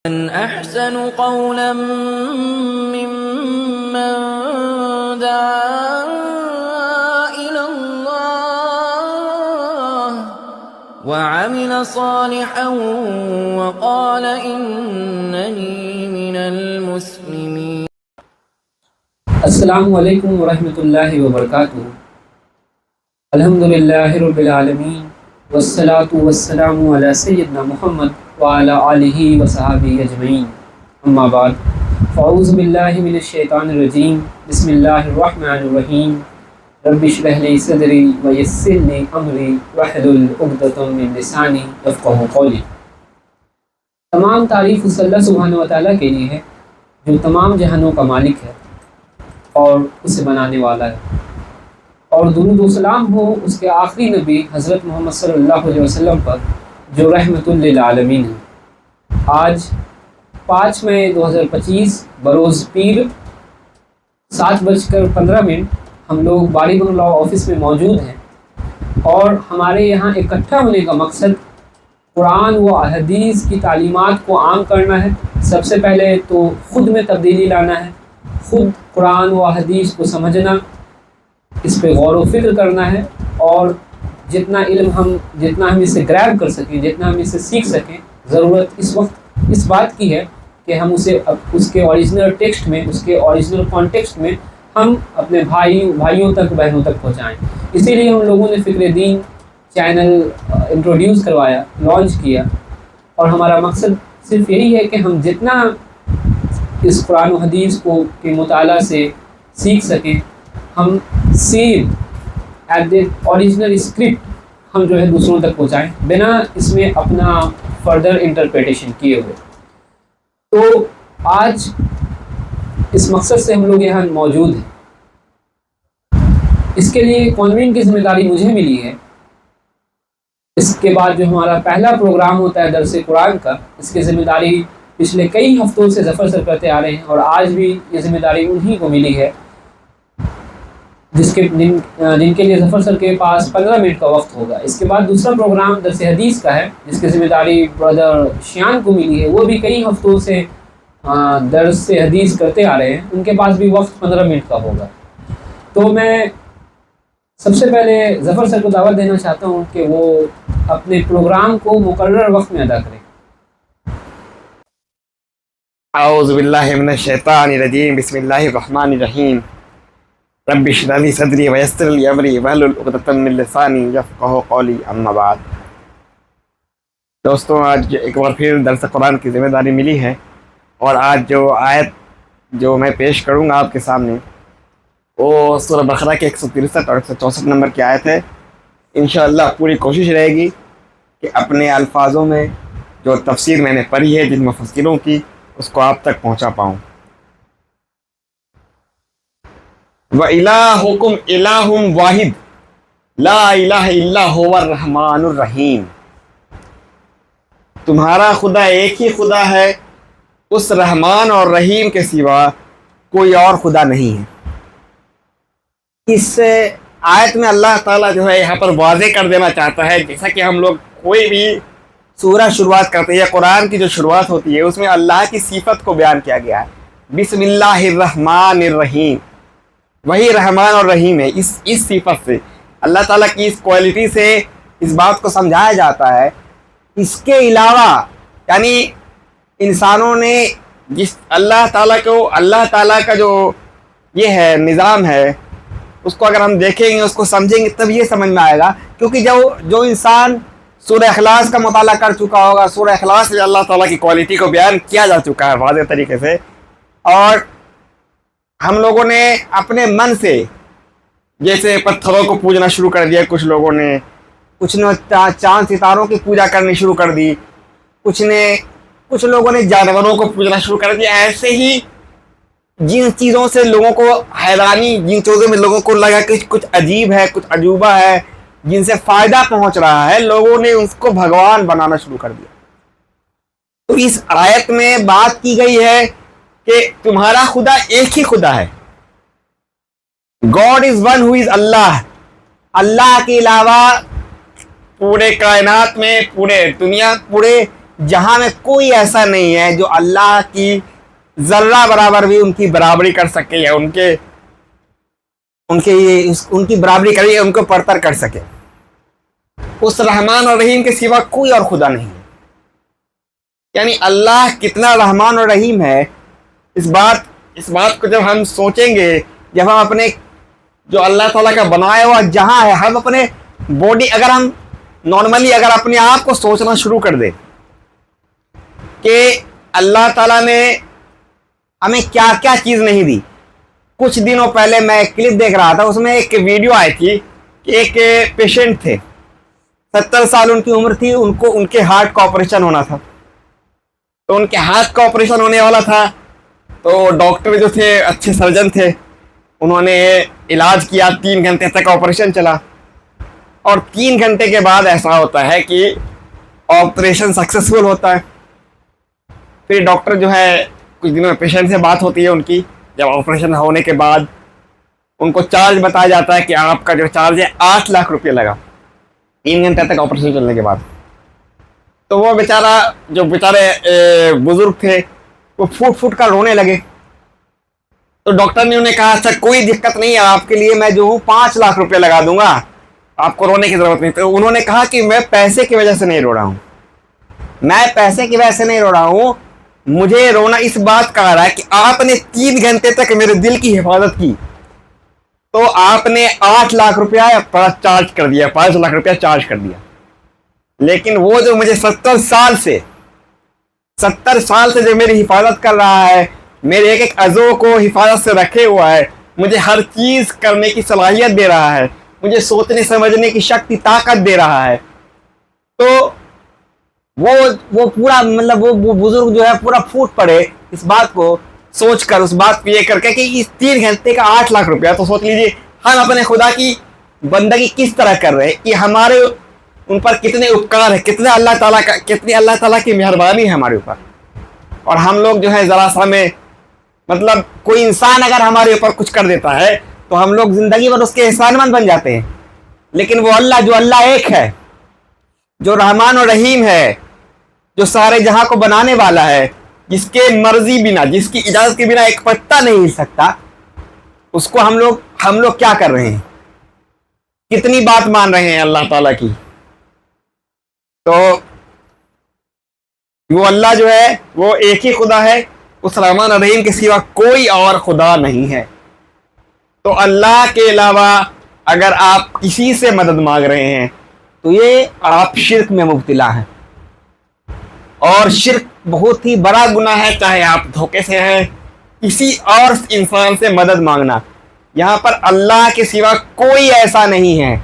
من أحسن قولا ممن دعا إلى الله وعمل صالحا وقال إنني من المسلمين. السلام علیکم ورحمۃ اللہ وبرکاتہ. الحمدللہ رب العالمین والصلاة والسلام علی سیدنا محمد وعلی آلہ وصحبہ اجمعین. اما بعد فاعوذ باللہ من الشیطان الرجیم. بسم اللہ الرحمن الرحیم. رب اشرح لی صدری ویسر لی امری واحلل عقدۃ من لسانی یفقہوا قولی. تمام تعریف اس اللہ سبحانہ وتعالیٰ کے لیے ہے جو تمام جہانوں کا مالک ہے اور اسے بنانے والا ہے، اور درود و سلام ہو اس کے آخری نبی حضرت محمد صلی اللہ علیہ وسلم پر جو رحمت للعالمین ہے. آج 5 مئی 2025 بروز پیر 7:15 ہم لوگ باری بن لا آفس میں موجود ہیں، اور ہمارے یہاں اکٹھا ہونے کا مقصد قرآن و حدیث کی تعلیمات کو عام کرنا ہے. سب سے پہلے تو خود میں تبدیلی لانا ہے، خود قرآن و حدیث کو سمجھنا، اس پہ غور و فکر کرنا ہے، اور جتنا علم ہم اسے گریب کر سکیں، جتنا ہم اسے سیکھ سکیں. ضرورت اس وقت اس بات کی ہے کہ ہم اسے اس کے اوریجنل ٹیکسٹ میں، اس کے اوریجنل کانٹیکسٹ میں ہم اپنے بھائیوں تک، بہنوں تک پہنچائیں. اسی لیے ہم لوگوں نے فکر دین چینل انٹروڈیوس کروایا، لانچ کیا، اور ہمارا مقصد صرف یہی ہے کہ ہم جتنا اس قرآن و حدیث کے مطالعہ سے سیکھ سکیں، ہم same at the original script ہم جو ہے دوسروں تک پہنچائیں، بنا اس میں اپنا فردر انٹرپریٹیشن کیے ہوئے. تو آج اس مقصد سے ہم لوگ یہاں موجود ہیں. اس کے لیے کانوینٹ کی ذمہ داری مجھے ملی ہے. اس کے بعد جو ہمارا پہلا پروگرام ہوتا ہے درس قرآن کا، اس کی ذمہ داری پچھلے کئی ہفتوں سے ظفر سر کرتے آ رہے ہیں، اور آج بھی یہ ذمہ داری انہی کو ملی ہے جن کے لیے ظفر سر کے پاس 15 منٹ کا وقت ہوگا. اس کے بعد دوسرا پروگرام درس حدیث کا ہے، جس کی ذمہ داری برادر شیان کو ملی ہے. وہ بھی کئی ہفتوں سے درس حدیث کرتے آ رہے ہیں، ان کے پاس بھی وقت 15 منٹ کا ہوگا. تو میں سب سے پہلے ظفر سر کو دعوت دینا چاہتا ہوں کہ وہ اپنے پروگرام کو مقرر وقت میں ادا کریں. اعوذ باللہ من الشیطان الرجیم. بسم اللہ الرحمن الرحیم. رب اشرح لی صدری ویسر لی امری واحلل عقدۃ من لسانی یفقہوا قولی. اما بعد دوستوں، آج ایک بار پھر درس قرآن کی ذمہ داری ملی ہے، اور آج جو آیت جو میں پیش کروں گا آپ کے سامنے، وہ سورہ بقرہ کے 163 اور 164 نمبر کی آیت ہے. انشاءاللہ پوری کوشش رہے گی کہ اپنے الفاظوں میں جو تفسیر میں نے پڑھی ہے جن مفسروں کی، اس کو آپ تک پہنچا پاؤں. وَإِلَٰهُكُمْ إِلَٰهٌ وَاحِدٌ لَا إِلَٰهَ إِلَّا هُوَ الرَّحْمَٰنُ الرَّحِيمُ. تمہارا خدا ایک ہی خدا ہے، اس رحمان اور رحیم کے سوا کوئی اور خدا نہیں ہے. اس آیت میں اللہ تعالیٰ جو ہے یہاں پر واضح کر دینا چاہتا ہے، جیسا کہ ہم لوگ کوئی بھی سورہ شروعات کرتے ہیں، قرآن کی جو شروعات ہوتی ہے اس میں اللہ کی صفت کو بیان کیا گیا ہے. بسم اللہ الرحمن الرحیم. وہی رحمان اور رحیم ہے. اس صفت سے، اللہ تعالیٰ کی اس کوالٹی سے اس بات کو سمجھایا جاتا ہے. اس کے علاوہ یعنی انسانوں نے جس اللہ تعالیٰ کا جو یہ ہے نظام ہے، اس کو اگر ہم دیکھیں گے، اس کو سمجھیں گے، تب یہ سمجھ میں آئے گا. کیونکہ جو انسان سورہ اخلاص کا مطالعہ کر چکا ہوگا، سورہ اخلاص میں اللہ تعالیٰ کی کوالٹی کو بیان کیا جا چکا ہے واضح طریقے سے. اور ہم لوگوں نے اپنے من سے جیسے پتھروں کو پوجنا شروع کر دیا، کچھ لوگوں نے چاند ستاروں کی پوجا کرنی شروع کر دی، کچھ لوگوں نے جانوروں کو پوجنا شروع کر دیا. ایسے ہی جن چیزوں سے لوگوں کو حیرانی، جن چیزوں میں لوگوں کو لگا کہ کچھ عجیب ہے، کچھ عجوبہ ہے، جن سے فائدہ پہنچ رہا ہے، لوگوں نے اس کو بھگوان بنانا شروع کر دیا. تو اس آیت میں بات کی گئی ہے کہ تمہارا خدا ایک ہی خدا ہے. God is one who is Allah. اللہ کے علاوہ پورے کائنات میں، پورے جہاں میں کوئی ایسا نہیں ہے جو اللہ کی ذرہ برابر بھی ان کی برابری کر سکے یا ان کی برابری کرے یا ان کو پرتر کر سکے. اس رحمان اور رحیم کے سوا کوئی اور خدا نہیں ہے. یعنی اللہ کتنا رحمان اور رحیم ہے، اس بات کو جب ہم سوچیں گے، جب ہم اپنے جو اللہ تعالیٰ کا بنایا ہوا جہاں ہے، ہم اپنے باڈی اگر ہم نارملی اگر اپنے آپ کو سوچنا شروع کر دیں کہ اللہ تعالیٰ نے ہمیں کیا کیا چیز نہیں دی. کچھ دنوں پہلے میں ایک کلپ دیکھ رہا تھا، اس میں ایک ویڈیو آئی تھی کہ ایک پیشنٹ تھے، 70 سال ان کی عمر تھی، ان کے ہارٹ کا آپریشن ہونا تھا. تو ان کے ہاتھ کا آپریشن ہونے والا تھا، تو ڈاکٹر جو تھے اچھے سرجن تھے، انہوں نے علاج کیا. 3 گھنٹے تک آپریشن چلا، اور 3 گھنٹے کے بعد ایسا ہوتا ہے کہ آپریشن سکسیسفل ہوتا ہے. پھر ڈاکٹر جو ہے کچھ دنوں میں پیشنٹ سے بات ہوتی ہے ان کی، جب آپریشن ہونے کے بعد ان کو چارج بتایا جاتا ہے کہ آپ کا جو چارج ہے 8 لاکھ روپے لگا 3 گھنٹے تک آپریشن چلنے کے بعد. تو وہ بیچارے بزرگ تھے، وہ پھوٹ کر رونے لگے. تو ڈاکٹر نے انہیں کہا اچھا کوئی دقت نہیں ہے، آپ کے لیے میں جو ہوں 5 لاکھ روپے لگا دوں گا، آپ کو رونے کی ضرورت نہیں. تو انہوں نے کہا کہ میں پیسے کی وجہ سے نہیں رو رہا ہوں، میں پیسے کی وجہ سے نہیں رو رہا ہوں، مجھے رونا اس بات کا آ رہا ہے کہ آپ نے 3 گھنٹے تک میرے دل کی حفاظت کی، تو آپ نے 8 لاکھ روپیہ چارج کر دیا، 5 لاکھ روپیہ چارج کر دیا. لیکن وہ جو مجھے 70 سال سے جو میری حفاظت کر رہا ہے، میرے ایک عضو کو حفاظت سے رکھے ہوا ہے، مجھے ہر چیز کرنے کی صلاحیت دے رہا ہے، مجھے سوچنے سمجھنے کی شکتی طاقت دے رہا ہے. تو وہ پورا مطلب وہ بزرگ جو ہے پورا پھوٹ پڑے اس بات کو سوچ کر، اس بات کو یہ کر کے کہ اس 3 گھنٹے کا 8 لاکھ روپیہ. تو سوچ لیجیے ہم اپنے خدا کی بندگی کس طرح کر رہے ہیں، کہ ہمارے ان پر کتنے اپکار ہے، کتنی اللہ تعالیٰ کی مہربانی ہے ہمارے اوپر. اور ہم لوگ جو ہے ذرا سا میں مطلب کوئی انسان اگر ہمارے اوپر کچھ کر دیتا ہے تو ہم لوگ زندگی بھر اس کے احسان مند بن جاتے ہیں. لیکن وہ اللہ ایک ہے، جو رحمان و رحیم ہے، جو سارے جہاں کو بنانے والا ہے، جس کے مرضی بنا، جس کی اجازت کے بنا ایک پتا نہیں ہل سکتا، اس کو ہم لوگ کیا کر رہے ہیں، کتنی بات مان رہے ہیں اللہ تعالیٰ کی. تو وہ اللہ جو ہے وہ ایک ہی خدا ہے، اس رحمان الرحیم کے سوا کوئی اور خدا نہیں ہے. تو اللہ کے علاوہ اگر آپ کسی سے مدد مانگ رہے ہیں تو یہ آپ شرک میں مبتلا ہیں، اور شرک بہت ہی بڑا گناہ ہے. چاہے آپ دھوکے سے ہیں، کسی اور انسان سے مدد مانگنا، یہاں پر اللہ کے سوا کوئی ایسا نہیں ہے،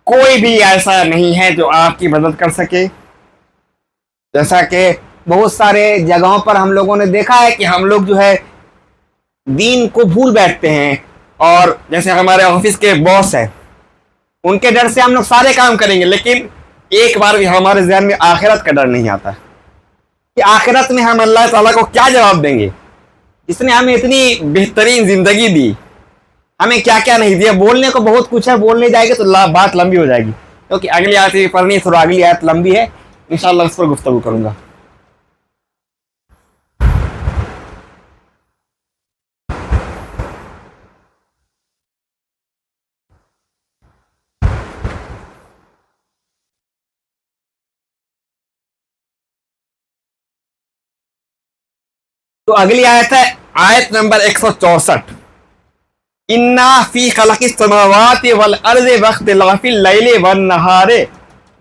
کوئی بھی ایسا نہیں ہے جو آپ کی مدد کر سکے. جیسا کہ بہت سارے جگہوں پر ہم لوگوں نے دیکھا ہے کہ ہم لوگ جو ہے دین کو بھول بیٹھتے ہیں، اور جیسے ہمارے آفس کے باس ہیں، ان کے ڈر سے ہم لوگ سارے کام کریں گے، لیکن ایک بار بھی ہمارے ذہن میں آخرت کا ڈر نہیں آتا کہ آخرت میں ہم اللہ تعالیٰ کو کیا جواب دیں گے، جس نے ہمیں اتنی بہترین زندگی دی، ہمیں کیا کیا نہیں دیا. بولنے کو بہت کچھ ہے، بولنے جائے گے تو بات لمبی ہو جائے گی، کیونکہ اگلی آیت بھی پڑھنی ہے، تھوڑا اگلی آیت لمبی ہے، انشاءاللہ اس پر گفتگو کروں گا. تو اگلی آیت ہے آیت نمبر 164. اِنَّا فِي خَلْقِ السَّمَاوَاتِ وَالْأَرْضِ وَاخْتِلَافِ اللَّيْلِ وَالنَّهَارِ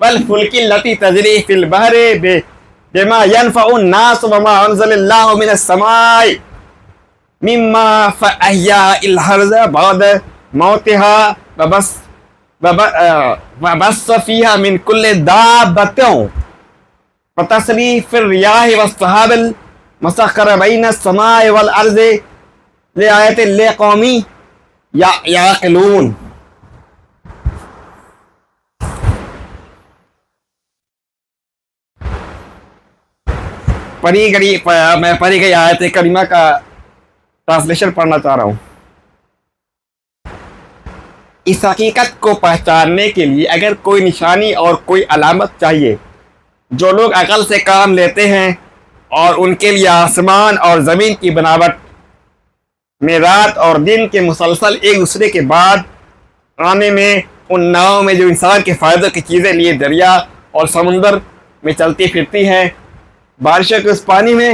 وَالْفُلْكِ الَّتِي تَجْرِي فِي الْبَحْرِ بِمَا يَنْفَعُ النَّاسَ وَمَا أَنزَلَ اللَّهُ مِنَ السَّمَاءِ مِمَّا فَأَحْيَا الْأَرْضَ بَعْدَ مَوْتِهَا وَبَثَّ فِيهَا مِنْ كُلِّ دَابَّةٍ وَتَصْرِيفِ الرِّيَاحِ وَالسَّحَابِ المسخر بین السماء والارض لآیت لقوم یعقلون. میں پڑھی گئی آیت کریمہ کا ٹرانسلیشن پڑھنا چاہ رہا ہوں. اس حقیقت کو پہچاننے کے لیے اگر کوئی نشانی اور کوئی علامت چاہیے جو لوگ عقل سے کام لیتے ہیں اور ان کے لیے آسمان اور زمین کی بناوٹ میں رات اور دن کے مسلسل ایک دوسرے کے بعد آنے میں، ان ناؤں میں جو انسان کے فائدوں کی چیزیں لیے دریا اور سمندر میں چلتی پھرتی ہیں، بارشوں کے اس پانی میں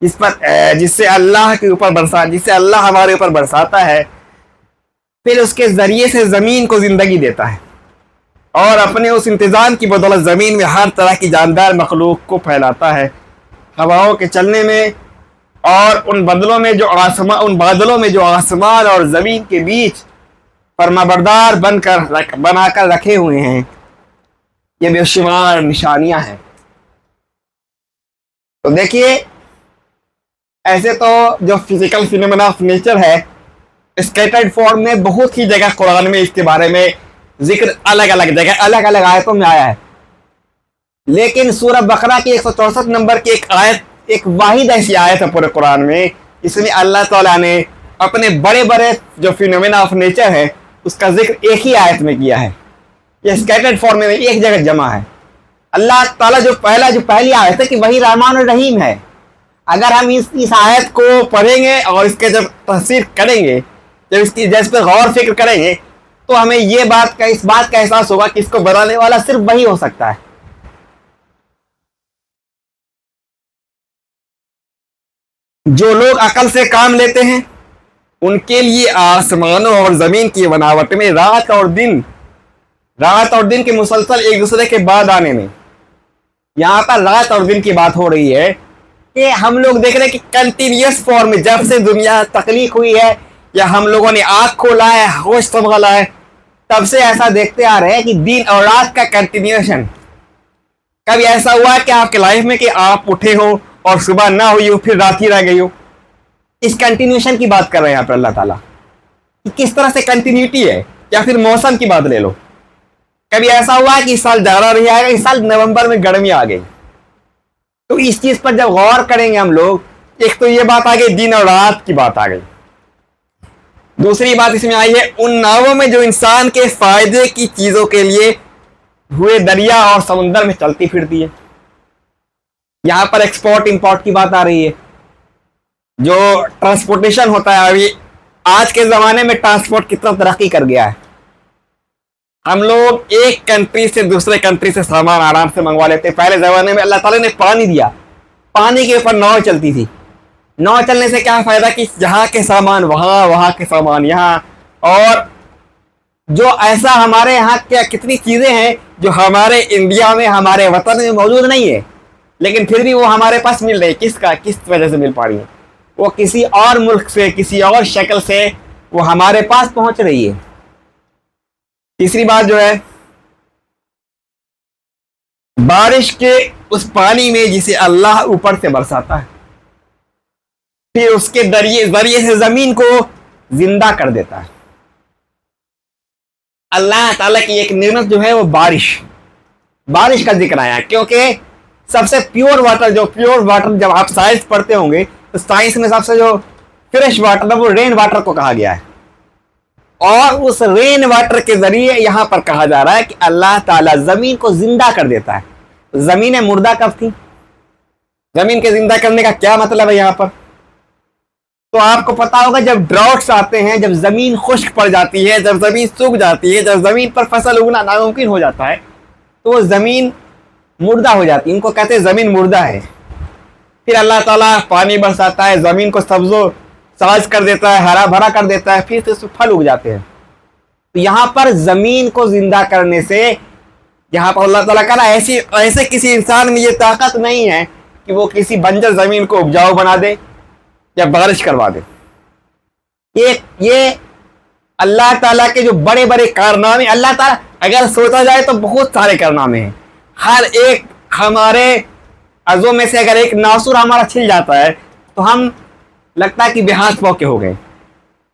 جس سے اللہ ہمارے اوپر برساتا ہے، پھر اس کے ذریعے سے زمین کو زندگی دیتا ہے، اور اپنے اس انتظام کی بدولت زمین میں ہر طرح کی جاندار مخلوق کو پھیلاتا ہے، ہواؤں کے چلنے میں، اور ان بادلوں میں جو آسمان اور زمین کے بیچ فرمانبردار بنا کر رکھے ہوئے ہیں۔ یہ بے شمار نشانیاں ہیں۔ تو دیکھیے، ایسے تو جو فزیکل فینومینا آف نیچر ہے، اسکیٹرڈ فارم میں بہت ہی جگہ قرآن میں اس کے بارے میں ذکر الگ الگ جگہ الگ الگ آیتوں میں آیا ہے، لیکن سورہ بقرہ کی 164 نمبر کی ایک واحد ایسی آیت ہے پورے قرآن میں، اس میں اللہ تعالیٰ نے اپنے بڑے بڑے جو فینومینا آف نیچر ہے اس کا ذکر ایک ہی آیت میں کیا ہے۔ یہ اسکیٹرڈ فارم میں ایک جگہ جمع ہے۔ اللہ تعالیٰ جو پہلی آیت ہے کہ وہی رحمان الرحیم ہے، اگر ہم اس آیت کو پڑھیں گے اور اس کے جب تفسیر کریں گے، جب اس پہ غور فکر کریں گے، تو ہمیں اس بات کا احساس ہوگا کہ اس کو بنانے والا صرف وہی ہو سکتا ہے۔ جو لوگ عقل سے کام لیتے ہیں ان کے لیے آسمانوں اور زمین کی بناوٹ میں رات اور دن کے مسلسل ایک دوسرے کے بعد آنے میں، یہاں پر رات اور دن کی بات ہو رہی ہے کہ ہم لوگ دیکھ رہے ہیں کہ کنٹینیوس فارم میں جب سے دنیا تخلیق ہوئی ہے یا ہم لوگوں نے آنکھ کھولا ہے، ہوش سنبھالا ہے، تب سے ایسا دیکھتے آ رہے ہیں کہ دن اور رات کا کنٹینیوشن۔ کبھی ایسا ہوا ہے کہ آپ کے لائف میں کہ آپ اٹھے ہو اور صبح نہ ہوئی ہو، پھر رات ہی رہ گئی ہو؟ اس کنٹینیوشن کی بات کر رہے ہیں یہاں پر اللہ تعالیٰ کہ کس طرح سے کنٹینیوٹی ہے، یا پھر موسم کی بات لے لو۔ کبھی ایسا ہوا ہے کہ اس سال جاڑا نہیں آئے گا، اس سال نومبر میں گرمی آ گئی۔ تو اس چیز پر جب غور کریں گے ہم لوگ، ایک تو یہ بات آ گئی، دن اور رات کی بات آ گئی۔ دوسری بات اس میں آئی ہے ان ناؤں میں جو انسان کے فائدے کی چیزوں کے لیے ہوئے دریا اور سمندر میں چلتی پھرتی ہے۔ یہاں پر ایکسپورٹ امپورٹ کی بات آ رہی ہے۔ جو ٹرانسپورٹیشن ہوتا ہے، ابھی آج کے زمانے میں ٹرانسپورٹ کتنا ترقی کر گیا ہے۔ ہم لوگ ایک کنٹری سے دوسرے کنٹری سے سامان آرام سے منگوا لیتے۔ پہلے زمانے میں اللہ تعالیٰ نے پانی دیا، پانی کے اوپر ناؤ چلتی تھی۔ ناؤ چلنے سے کیا فائدہ کہ جہاں کے سامان وہاں، وہاں کے سامان یہاں، اور جو ایسا ہمارے یہاں کیا کتنی چیزیں ہیں جو ہمارے انڈیا میں، ہمارے وطن میں موجود نہیں ہے، لیکن پھر بھی وہ ہمارے پاس مل رہی ہے۔ کس وجہ سے مل پا رہی ہے؟ وہ کسی اور ملک سے، کسی اور شکل سے وہ ہمارے پاس پہنچ رہی ہے۔ تیسری بات جو ہے، بارش کے اس پانی میں جسے اللہ اوپر سے برساتا ہے، پھر اس کے ذریعے سے زمین کو زندہ کر دیتا ہے۔ اللہ تعالیٰ کی ایک نعمت جو ہے وہ بارش کا ذکر آیا، کیونکہ سب سے پیور واٹر جب آپ سائنس پڑھتے ہوں گے تو سائنس میں سب سے جو فریش واٹر ہے وہ رین واٹر کو کہا گیا ہے، اور اس رین واٹر کے ذریعے یہاں پر کہا جا رہا ہے کہ اللہ تعالیٰ زمین کو زندہ کر دیتا ہے۔ زمینیں مردہ کب تھی؟ زمین کے زندہ کرنے کا کیا مطلب ہے یہاں پر؟ تو آپ کو پتا ہوگا جب ڈراؤٹس آتے ہیں، جب زمین خشک پڑ جاتی ہے، جب زمین سوکھ جاتی ہے، جب زمین پر فصل اگنا ناممکن ہو جاتا ہے، تو وہ زمین مردہ ہو جاتی ہے۔ ان کو کہتے ہیں زمین مردہ ہے۔ پھر اللہ تعالیٰ پانی برساتا ہے، زمین کو سبز و ساز کر دیتا ہے، ہرا بھرا کر دیتا ہے، پھر اس میں پھل اگ جاتے ہیں۔ تو یہاں پر زمین کو زندہ کرنے سے، یہاں پر اللہ تعالیٰ کہا ایسے کسی انسان میں یہ طاقت نہیں ہے کہ وہ کسی بنجر زمین کو اپجاؤ بنا دے یا بارش کروا دے۔ یہ اللہ تعالیٰ کے جو بڑے بڑے کارنامے، اللہ تعالیٰ اگر سوچا جائے تو بہت سارے کارنامے ہیں۔ ہر ایک ہمارے عضو میں سے اگر ایک ناسور ہمارا چھل جاتا ہے تو ہم لگتا ہے کہ بے ہاتھ پاؤں کے ہو گئے۔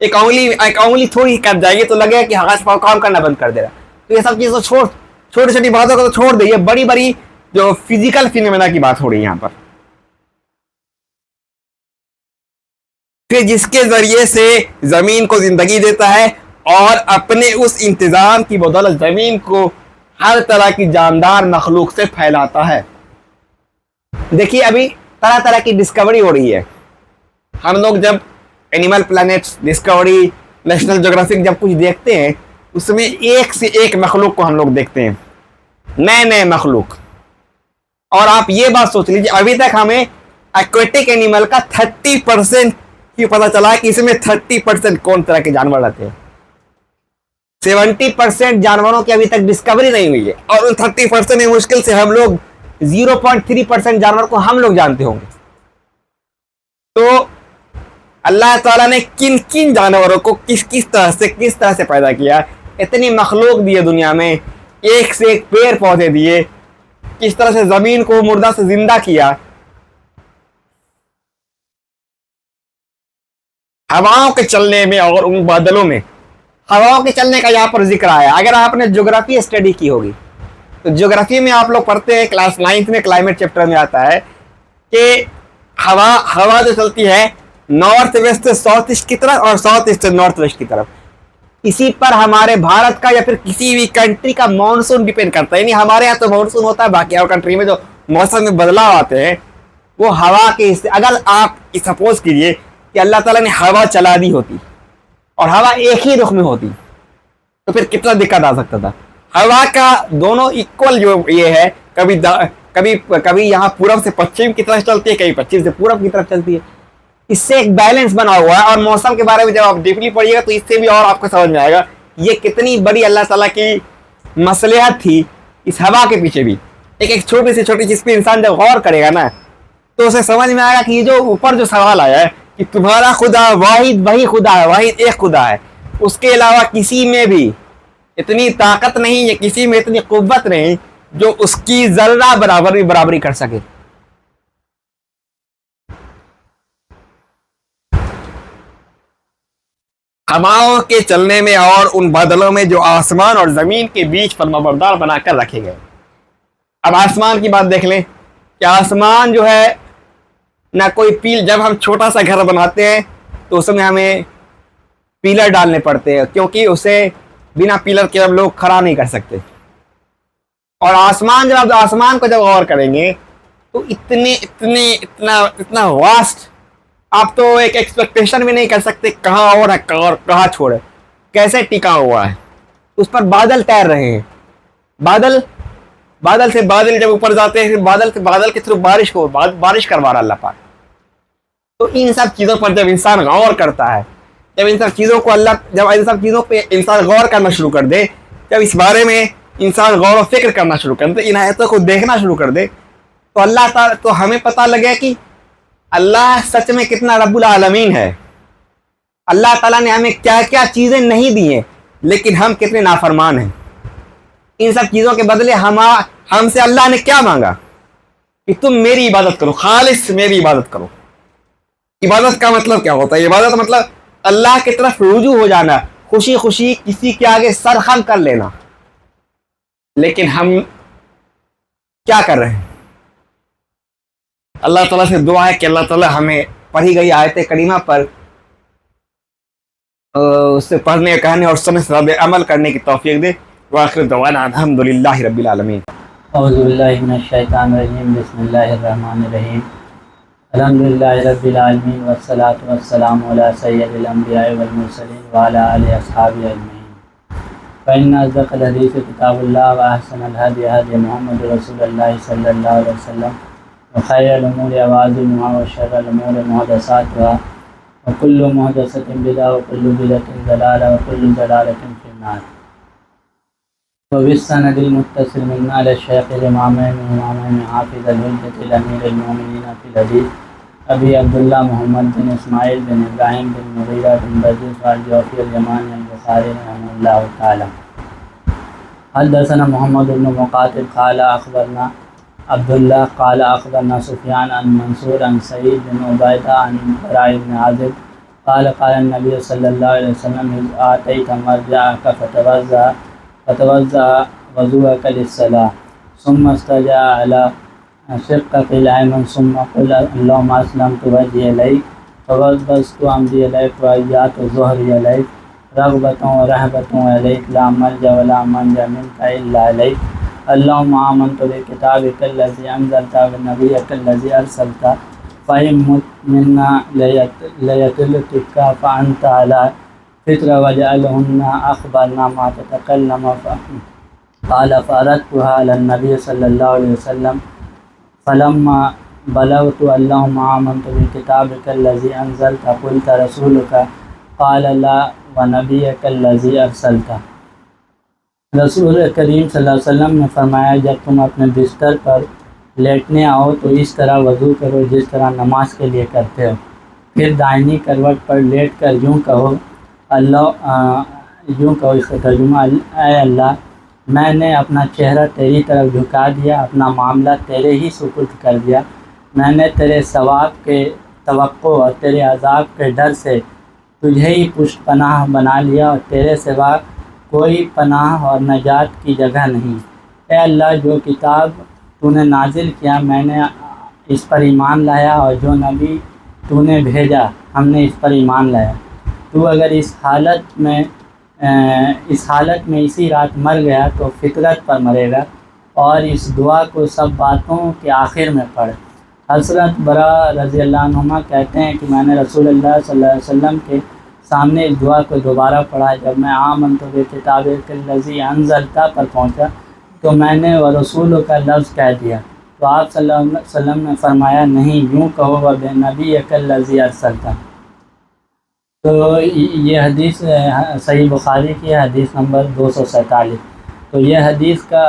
ایک انگلی تھوڑی کٹ جائے گی تو لگے گا کہ ہاتھ پاؤں کام کرنا بند کر دے رہا۔ تو یہ سب چیزیں چھوٹی چھوٹی باتوں کو تو چھوڑ دیں، یہ بڑی بڑی جو فزیکل فینومینا کی بات ہو رہی ہے یہاں پر۔ پھر جس کے ذریعے سے زمین کو زندگی دیتا ہے اور اپنے اس انتظام کی بدولت زمین کو ہر طرح کی جاندار مخلوق سے پھیلاتا ہے۔ دیکھیے ابھی طرح طرح کی ڈسکوری ہو رہی ہے، ہم لوگ جب animal plants, Discovery, national geographic جب کچھ دیکھتے ہیں اس میں ایک سے ایک مخلوق کو ہم لوگ دیکھتے ہیں، نئے نئے مخلوق۔ اور آپ یہ بات سوچ لیجیے ابھی تک ہمیں ایکویٹک اینیمل کا 30% ہی پتہ چلا کہ اس میں 30% کون طرح کے جانور رہتے ہیں، 70% جانوروں کی ابھی تک ڈسکوری نہیں ہوئی ہے، اور ان 30% میں مشکل سے ہم لوگ 0.3% جانور کو ہم لوگ جانتے ہوں گے۔ تو اللہ تعالیٰ نے کن کن جانوروں کو کس طرح سے پیدا کیا، اتنی مخلوق دی ہے دنیا میں، ایک سے ایک پیڑ پودے دیے، کس طرح سے زمین کو مردہ سے زندہ کیا، ہواؤں کے چلنے میں اور ان بادلوں میں۔ ہواؤں کے چلنے کا یہاں پر ذکر آیا۔ اگر آپ نے جغرافی اسٹڈی کی ہوگی تو جغرافی میں آپ لوگ پڑھتے ہیں، کلاس 9 میں کلائمیٹ چیپٹر میں آتا ہے کہ ہوا جو چلتی ہے نارتھ ویسٹ سے ساؤتھ ایسٹ کی طرف اور ساؤتھ ایسٹ سے نارتھ ویسٹ کی طرف، اسی پر ہمارے بھارت کا یا پھر کسی بھی کنٹری کا مانسون ڈیپینڈ کرتا ہے۔ یعنی ہمارے یہاں تو مانسون ہوتا ہے، باقی اور کنٹری میں جو موسم میں بدلاؤ آتے ہیں وہ ہوا کے حصے۔ اگر آپ سپوز کیجئے کہ اللہ تعالیٰ نے ہوا چلا دی ہوتی اور ہوا ایک ہی رخ میں ہوتی تو پھر کتنا دقت آ سکتا تھا۔ ہوا کا دونوں ایکول جو یہ ہے، کبھی یہاں پورب سے پچھم کی طرف چلتی ہے، کبھی پچھم سے پورب کی طرف چلتی ہے، اس سے ایک بیلنس بنا ہوا ہے۔ اور موسم کے بارے میں جب آپ ڈیپلی پڑھیے گا تو اس سے بھی اور آپ کو سمجھ میں آئے گا یہ کتنی بڑی اللہ تعالیٰ کی مصلحت تھی اس ہوا کے پیچھے بھی۔ ایک چھوٹی سے چھوٹی چیز پہ انسان جب غور کرے گا نا تو اسے سمجھ میں آئے گا کہ یہ جو اوپر جو سوال آیا ہے کہ تمہارا خدا واحد وہی خدا ہے، واحد ایک خدا ہے، اس کے علاوہ کسی میں بھی اتنی طاقت نہیں ہے، کسی میں اتنی قوت نہیں جو اس کی ذرہ برابری کر سکے۔ ہواؤں کے چلنے میں اور ان بادلوں میں جو آسمان اور زمین کے بیچ فرمانبردار بنا کر رکھے گئے۔ اب آسمان کی بات دیکھ لیں کہ آسمان جو ہے نہ کوئی جب ہم چھوٹا سا گھر بناتے ہیں تو اس میں ہمیں پیلر ڈالنے پڑتے ہیں، کیونکہ اسے بنا پیلر کے ہم لوگ کھڑا نہیں کر سکتے۔ اور آسمان جب آپ آسمان کو جب غور کریں گے تو اتنا واسٹ، آپ تو ایک ایکسپیکٹیشن بھی نہیں کر سکتے کہاں اور ہے کہاں چھوڑے، کیسے ٹکا ہوا ہے۔ اس پر بادل تیر رہے ہیں، بادل سے بادل جب اوپر جاتے ہیں، بادل کے تھرو بارش کروا رہا اللہ پاک۔ تو ان سب چیزوں پر جب انسان غور کرتا ہے، جب ان سب چیزوں پہ انسان غور کرنا شروع کر دے، جب اس بارے میں انسان غور و فکر کرنا شروع کر دے، ان آیتوں کو دیکھنا شروع کر دے، تو اللہ تعالیٰ تو ہمیں پتہ لگے کہ اللہ سچ میں کتنا رب العالمین ہے۔ اللہ تعالیٰ نے ہمیں کیا کیا چیزیں نہیں دی ہیں، لیکن ہم کتنے نافرمان ہیں۔ ان سب چیزوں کے بدلے ہم سے اللہ نے کیا مانگا کہ تم میری عبادت کرو، خالص میری عبادت کرو۔ عبادت کا مطلب کیا ہوتا ہے؟ عبادت مطلب اللہ کی طرف رجوع ہو جانا، خوشی خوشی کسی کے آگے سر خم کر لینا۔ لیکن ہم کیا کر رہے ہیں؟ اللہ تعالیٰ سے دعا ہے کہ اللہ تعالیٰ ہمیں پڑھی گئی آیت کریمہ پر اس سے پڑھنے، کہنے اور سمجھ سے عمل کرنے کی توفیق دے۔ وآخر دعوانا الحمدللہ رب العالمین۔ اعوذ باللہ من الشیطان الرجیم، بسم اللہ الرحمن الرحیم، الحمدللہ رب العالمین، والصلاة والسلام علی سید الانبیاء والمرسلین وعلی آلہ اصحابہ اجمعین۔ فإن أصدق الحديث كتاب الله وأحسن الهدي هدي محمد رسول الله صلى الله عليه وسلم وخير الأمور أوائلها وشر الأمور محدثاتها وكل محدثة بدعة وكل بدعة ضلالة وكل ضلالة في النار۔ وبالسند المتصل منا على الشيخ الإمام حافظ الحجة الأمير المؤمنين في الحديث أبي عبد الله محمد بن إسماعيل بن إبراهيم بن مغيرة بن برديس الجوفي اليماني البخاري رحمه الله تعالى. حدثنا محمد بن مقاتل قال أخبرنا عبد الله قال أخبرنا سفيان عن منصور عن سعيد بن عبيدة عن براء بن عازب قال قال النبي صلى الله عليه وسلم إذ آتيت مرجعك فتوضأ وضوءك للصلاة ثم استجع على شقك الأيمن ثم قل اللهم أسلمت وجهي إليك فوضأت أمري إليك وأيات ظهري إليك رغبة ورهبة إليك لا ملجأ ولا منجا منك إلا إليك اللهم آمنت بكتابك الذي أنزلت وبنبيك الذي أرسلت فإن مت منا ليتلتك فأنت على فطر وجعلهن أخبرنا ما تتكلم قال فأردتها على النبي صلى الله عليه وسلم فلما بلغت اللهم آمنت بكتابك الذي أنزلت قلت رسولك قال لا ونبيك الذي أرسلت۔ رسول کریم صلی اللہ علیہ وسلم نے فرمایا جب تم اپنے بستر پر لیٹنے آؤ تو اس طرح وضو کرو جس طرح نماز کے لیے کرتے ہو، پھر دائنی کروٹ پر لیٹ کر یوں کہو اس کا ترجمہ اے اللہ میں نے اپنا چہرہ تیری طرف جھکا دیا، اپنا معاملہ تیرے ہی سپرد کر دیا، میں نے تیرے ثواب کے توقع اور تیرے عذاب کے ڈر سے تجھے ہی پشت پناہ بنا لیا اور تیرے سوا کوئی پناہ اور نجات کی جگہ نہیں۔ اے اللہ جو کتاب تو نے نازل کیا میں نے اس پر ایمان لایا اور جو نبی تو نے بھیجا ہم نے اس پر ایمان لایا۔ تو اگر اس حالت میں اسی رات مر گیا تو فطرت پر مرے گا، اور اس دعا کو سب باتوں کے آخر میں پڑھ۔ حضرت برا رضی اللہ عنہما کہتے ہیں کہ میں نے رسول اللہ صلی اللہ علیہ وسلم کے سامنے اس دعا کو دوبارہ پڑھا۔ جب میں آمنت بکتابک الذی انزلت پر پہنچا تو میں نے وہ رسول کا لفظ کہہ دیا، تو آپ صلی اللہ علیہ وسلم نے فرمایا نہیں یوں کہو وبنبیک الذی ارسلت۔ تو یہ حدیث صحیح بخاری کی ہے، حدیث نمبر 247۔ تو یہ حدیث کا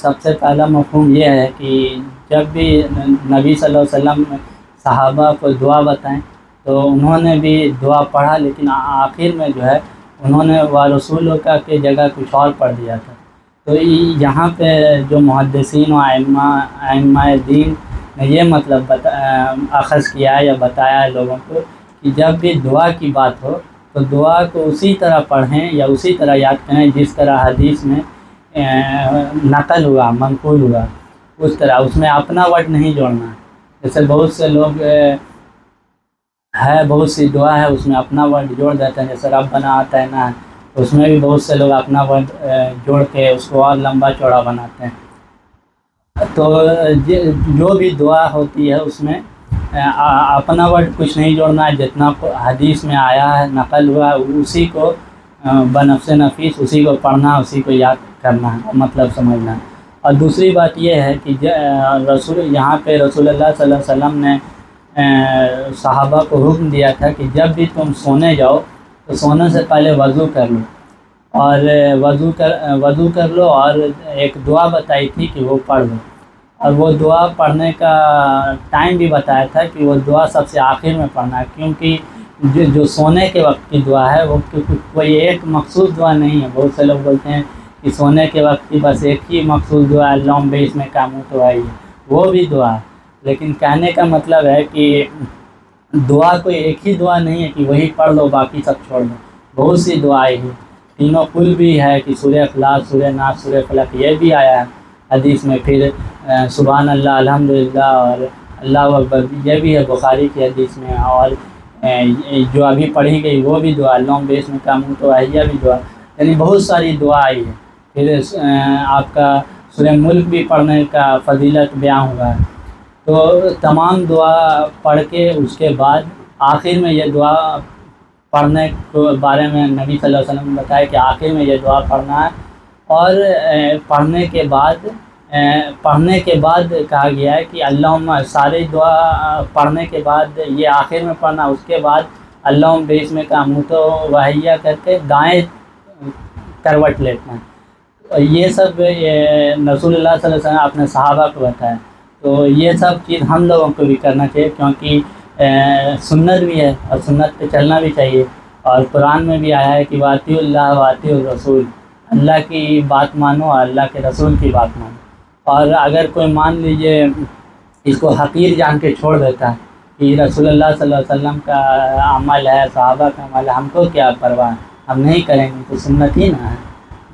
سب سے پہلا مفہوم یہ ہے کہ جب بھی نبی صلی اللہ علیہ وسلم صحابہ کو دعا بتائیں تو انہوں نے بھی دعا پڑھا، لیکن آخر میں جو ہے انہوں نے وہ رسول کا کی جگہ کچھ اور پڑھ دیا تھا۔ تو یہاں پہ جو محدثین و ائمہ دین نے یہ مطلب اخذ کیا ہے یا بتایا ہے لوگوں کو کہ جب بھی دعا کی بات ہو تو دعا کو اسی طرح پڑھیں یا اسی طرح یاد کریں جس طرح حدیث میں نقل ہوا، منقول ہوا، اس طرح اس میں اپنا ورڈ نہیں جوڑنا۔ جیسے بہت سے لوگ بہت سی دعا ہے اس میں اپنا ورڈ جوڑ دیتے ہیں، جیسے ربنا آتینا ہے اس میں بھی بہت سے لوگ اپنا ورڈ جوڑ کے اس کو اور لمبا چوڑا بناتے ہیں۔ تو جو بھی دعا ہوتی ہے اس میں اپنا ورڈ کچھ نہیں جوڑنا ہے، جتنا حدیث میں آیا ہے نقل ہوا ہے اسی کو بنفس نفیس اسی کو پڑھنا، اسی کو یاد کرنا ہے، مطلب سمجھنا ہے۔ اور دوسری بات یہ ہے کہ یہاں پہ رسول اللہ صلی اللہ علیہ وسلم نے صحابہ کو حکم دیا تھا کہ جب بھی تم سونے جاؤ تو سونے سے پہلے وضو کر لو، اور وضو کر لو اور ایک دعا بتائی تھی کہ وہ پڑھ لو، اور وہ دعا پڑھنے کا ٹائم بھی بتایا تھا کہ وہ دعا سب سے آخر میں پڑھنا ہے، کیونکہ جو سونے کے وقت کی دعا ہے وہ کوئی ایک مخصوص دعا نہیں ہے۔ بہت سے لوگ بولتے ہیں کہ سونے کے وقت کی بس ایک ہی مخصوص دعا ہے، اللہم بیس میں کاموں تو آئی ہے، وہ بھی دعا ہے، لیکن کہنے کا مطلب ہے کہ دعا کوئی ایک ہی دعا نہیں ہے کہ وہی پڑھ لو باقی سب چھوڑ دو، بہت سی دعائیں ہیں، تینوں کل بھی ہے کہ سورہ اخلاص، سورہ ناس، سورہ فلق، یہ بھی آیا ہے حدیث میں، پھر سبحان اللہ، الحمدللہ اور اللہ اکبر یہ بھی ہے بخاری کی حدیث میں، اور جو ابھی پڑھی گئی وہ بھی دعا، اللہم بیس میں کاموں تو آئی بھی دعا، یعنی بہت ساری دعا آئی ہے۔ پھر آپ کا سورہ ملک بھی پڑھنے کا فضیلت بیان ہوا ہے۔ تو تمام دعا پڑھ کے اس کے بعد آخر میں یہ دعا پڑھنے کے بارے میں نبی صلی اللہ علیہ وسلم نے بتایا کہ آخر میں یہ دعا پڑھنا ہے، اور پڑھنے کے بعد کہا گیا ہے کہ اللہم، ساری دعا پڑھنے کے بعد یہ آخر میں پڑھنا، اس کے بعد اللہم بیس میں کاموں تو وحیہ کر کے دائیں کروٹ لیٹنا ہے۔ یہ سب رسول اللہ صلی اللہ علیہ وسلم نے اپنے صحابہ کو بتایا، تو یہ سب چیز ہم لوگوں کو بھی کرنا چاہیے، کیونکہ سنت بھی ہے اور سنت پہ چلنا بھی چاہیے، اور قرآن میں بھی آیا ہے کہ واطیعوا اللہ واطیعوا الرسول، اللہ کی بات مانو اور اللہ کے رسول کی بات مانو۔ اور اگر کوئی مان لیجئے اس کو حقیر جان کے چھوڑ دیتا ہے کہ رسول اللہ صلی اللہ علیہ وسلم کا عمل ہے، صحابہ کا عمل ہے، ہم کو کیا پرواہ ہے، ہم نہیں کریں گے تو سنت ہی نہ ہے،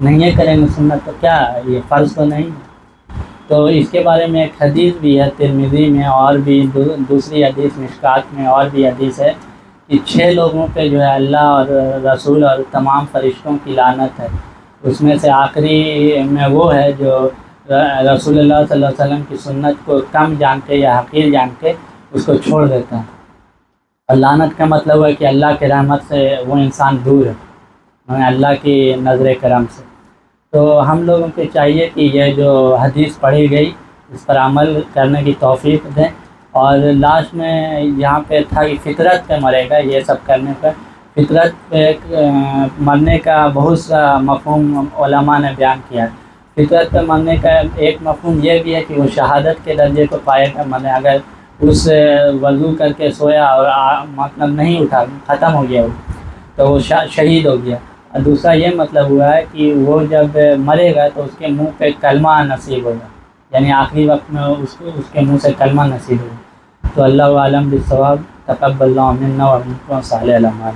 نہیں کریں گے سنت تو کیا یہ فرض تو نہیں ہے۔ تو اس کے بارے میں ایک حدیث بھی ہے ترمذی میں، اور بھی دوسری حدیث مشکات میں اور بھی حدیث ہے کہ 6 لوگوں پہ جو ہے اللہ اور رسول اور تمام فرشتوں کی لعنت ہے. اس میں سے آخری میں وہ ہے جو رسول اللہ صلی اللہ علیہ وسلم کی سنت کو کم جان کے یا حقیر جان کے اس کو چھوڑ دیتا ہے. اور لعنت کا مطلب ہے کہ اللہ کے رحمت سے وہ انسان دور ہے اللہ کی نظر کرم سے. تو ہم لوگوں کو چاہیے کہ یہ جو حدیث پڑھی گئی اس پر عمل کرنے کی توفیق دیں. اور لاسٹ میں یہاں پہ تھا کہ فطرت پہ مرے گا. یہ سب کرنے پر فطرت پہ مرنے کا بہت سا مفہوم علماء نے بیان کیا ہے. فطرت پہ مرنے کا ایک مفہوم یہ بھی ہے کہ وہ شہادت کے درجے کو پائے گا. مطلب اگر اس وضو کر کے سویا اور مطلب نہیں اٹھا ختم ہو گیا وہ تو وہ شہید ہو گیا. اور دوسرا یہ مطلب ہوا ہے کہ وہ جب مرے گا تو اس کے منہ پہ کلمہ نصیب ہوگا, یعنی آخری وقت میں اس کے منہ سے کلمہ نصیب ہوگا. تو اللہ عالم بالصواب. تقبل اللہ منا و منکم صالح الاعمال.